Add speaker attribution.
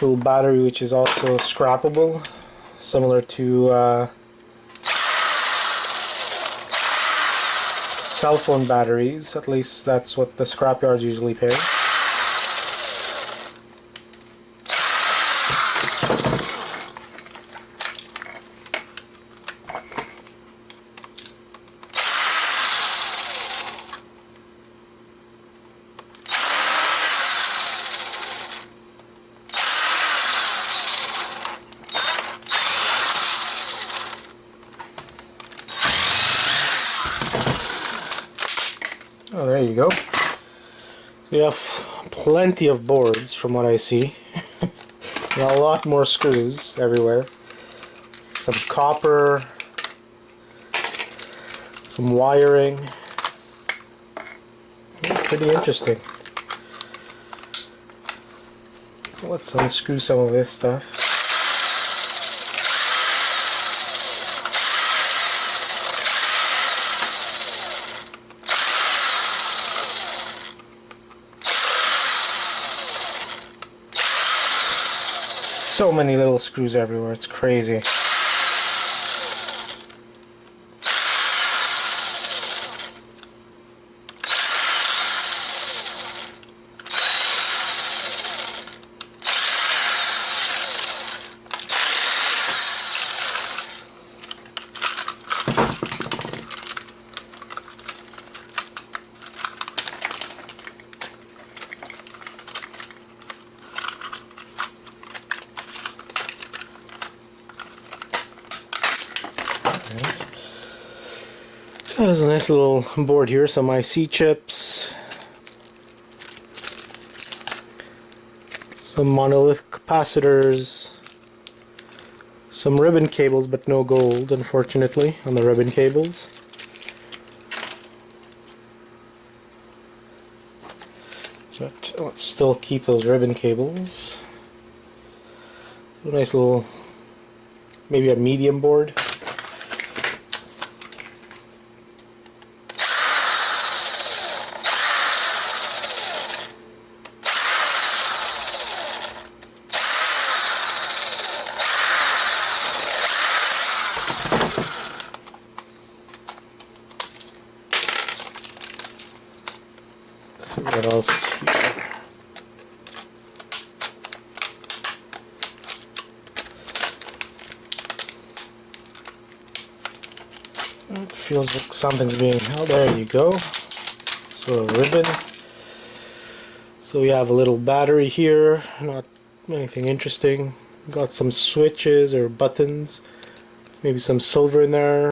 Speaker 1: little battery which is also scrappable, similar to cell phone batteries. At least that's what the scrapyards usually pay. Oh, there you go. So you have plenty of boards from what I see. A lot more screws everywhere. Some copper, some wiring. Pretty interesting. So let's unscrew some of this stuff. So many little screws everywhere, it's crazy. So there's a nice little board here, some IC chips, some monolith capacitors, some ribbon cables, but no gold, unfortunately, on the ribbon cables. But let's still keep those ribbon cables. A nice little, maybe a medium board. What else here? It feels like something's being held. There you go. So a ribbon. So we have a little battery here, not anything interesting. Got some switches or buttons, maybe some silver in there.